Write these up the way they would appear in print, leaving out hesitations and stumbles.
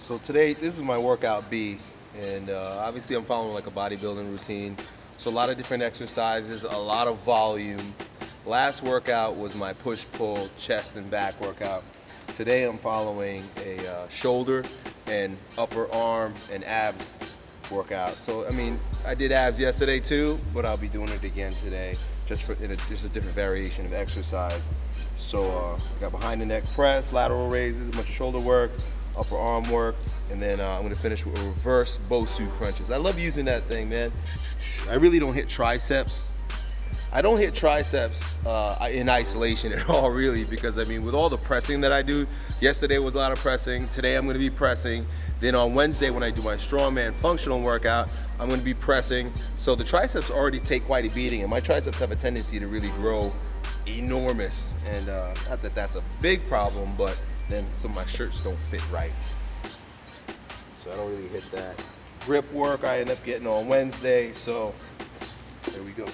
So today, this is my workout B, and obviously I'm following like a bodybuilding routine. So a lot of different exercises, a lot of volume. Last workout was my push-pull chest and back workout. Today I'm following a shoulder and upper arm and abs workout. So I mean, I did abs yesterday too, but I'll be doing it again today, just a different variation of exercise. So I got behind the neck press, lateral raises, a bunch of shoulder work, upper arm work, and then I'm gonna finish with reverse Bosu crunches. I love using that thing, man. I really don't hit triceps. I don't hit triceps in isolation at all, really, because I mean, with all the pressing that I do, yesterday was a lot of pressing, today I'm gonna be pressing, then on Wednesday when I do my strongman functional workout, I'm gonna be pressing. So the triceps already take quite a beating, and my triceps have a tendency to really grow enormous. And not that that's a big problem, but then some of my shirts don't fit right. So I don't really hit that. Grip work I end up getting on Wednesday, so there we go. Gotta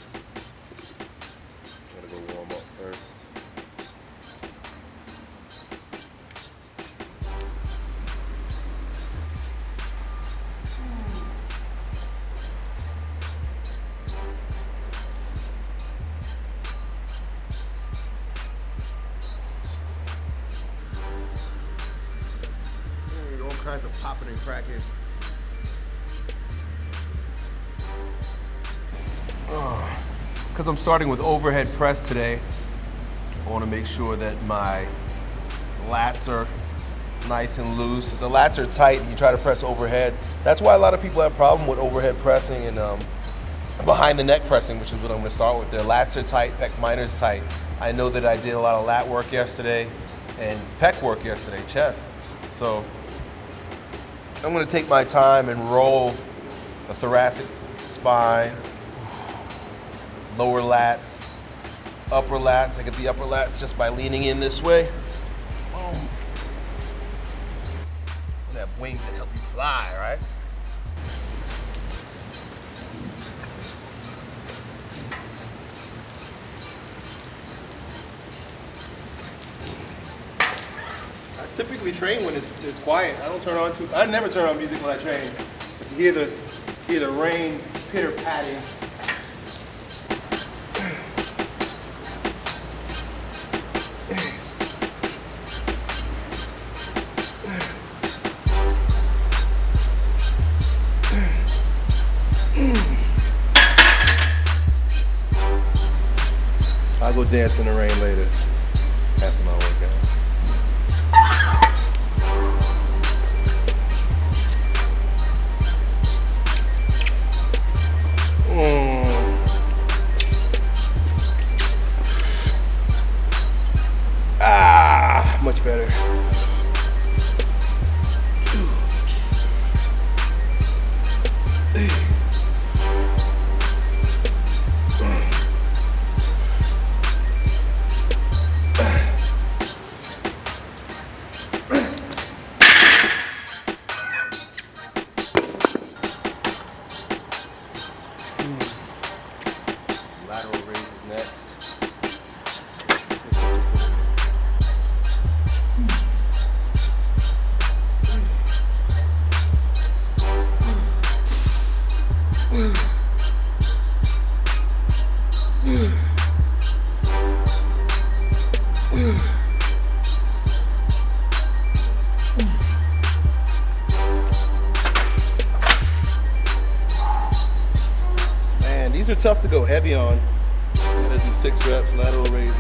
go warm up first. All kinds of popping and cracking. Because I'm starting with overhead press today, I want to make sure that my lats are nice and loose. If the lats are tight and you try to press overhead, that's why a lot of people have a problem with overhead pressing and behind the neck pressing, which is what I'm going to start with. Their lats are tight, pec minor's tight. I know that I did a lot of lat work yesterday and pec work yesterday, chest. So I'm going to take my time and roll the thoracic spine, lower lats, upper lats. I get the upper lats just by leaning in this way. Boom. You have wings that help you fly, right? I typically train when it's quiet. I never turn on music when I train. But to hear the rain pitter-patting. I'll go dance in the rain later after my workout. Much better. Lateral raises next. Man, these are tough to go heavy on. Gotta do 6 reps, lateral raises.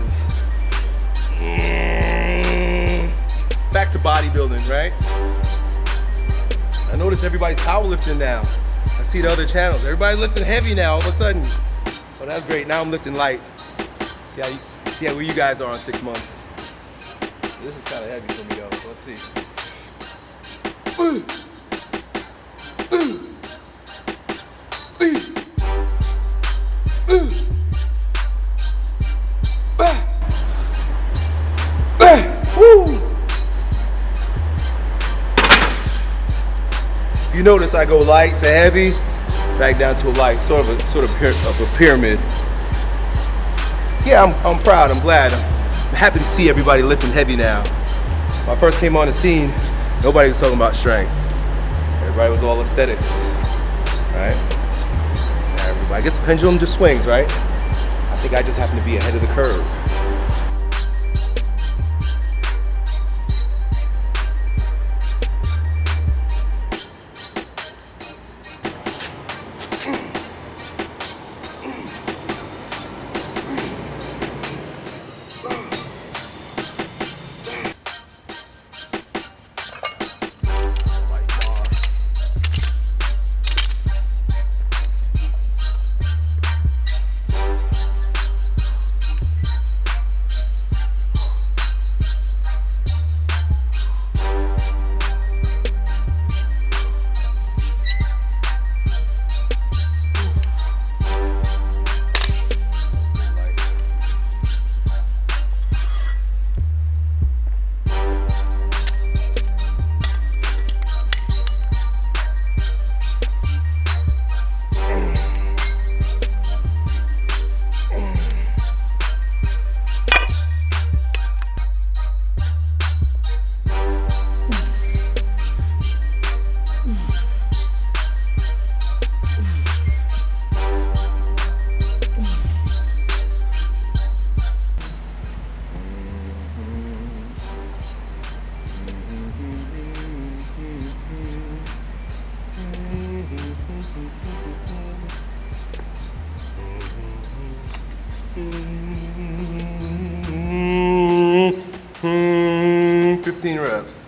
Back to bodybuilding, right? I notice everybody's powerlifting now. I see the other channels. Everybody's lifting heavy now all of a sudden. Well, that's great. Now I'm lifting light. See how where you guys are in 6 months. This is kind of heavy for me, though. So let's see. You notice I go light to heavy, back down to a light, sort of a pyramid. Yeah, I'm proud. I'm glad. I'm happy to see everybody lifting heavy now. When I first came on the scene, nobody was talking about strength. Everybody was all aesthetics, right? Everybody, I guess the pendulum just swings, right? I think I just happen to be ahead of the curve. Mm-hmm. 15 reps.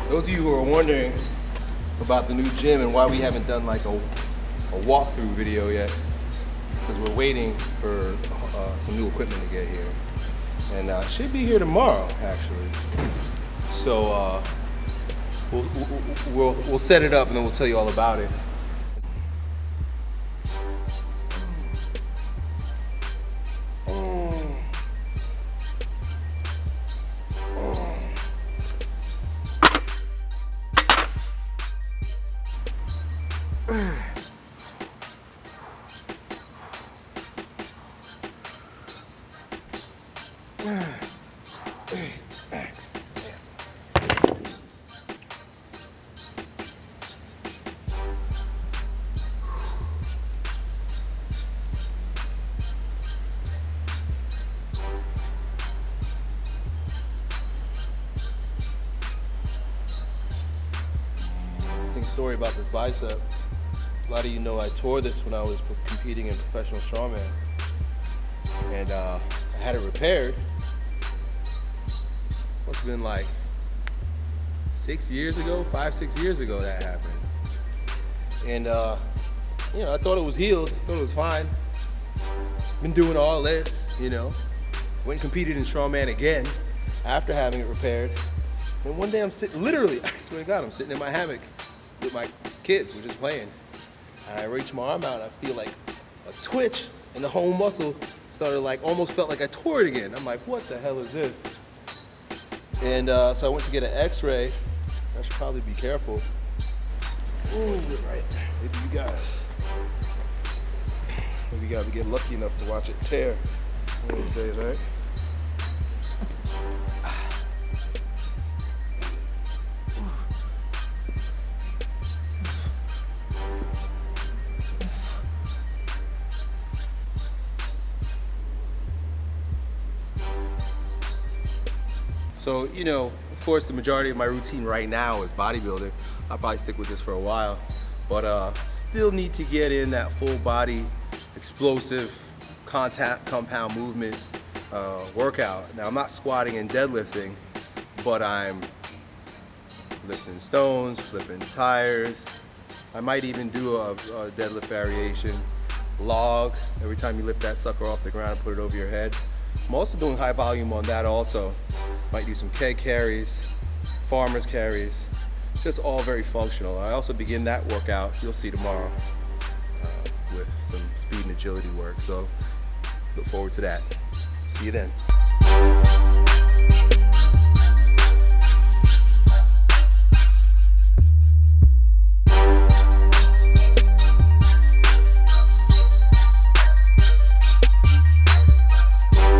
Those of you who are wondering about the new gym and why we haven't done like a walkthrough video yet, because we're waiting for some new equipment to get here. And should be here tomorrow, actually. So we'll set it up and then we'll tell you all about it. Story about this bicep. A lot of you know I tore this when I was competing in professional strongman, and I had it repaired. Must have been like 6 years ago, 5-6 years ago that happened. And you know, I thought it was healed, thought it was fine. Been doing all this, you know. Went and competed in strongman again after having it repaired. And one day I'm sitting, literally, I swear to God, I'm sitting in my hammock with my kids, we're just playing. And I reach my arm out, and I feel like a twitch, and the whole muscle started like, almost felt like I tore it again. I'm like, what the hell is this? And so I went to get an x-ray. I should probably be careful. Ooh, right. Maybe you guys will get lucky enough to watch it tear one of these days, right? So, you know, of course, the majority of my routine right now is bodybuilding. I'll probably stick with this for a while, but still need to get in that full body, explosive, compound movement workout. Now, I'm not squatting and deadlifting, but I'm lifting stones, flipping tires. I might even do a deadlift variation, log. Every time you lift that sucker off the ground and put it over your head. I'm also doing high volume on that also. Might do some keg carries, farmer's carries, just all very functional. I also begin that workout, you'll see tomorrow, with some speed and agility work. So look forward to that. See you then.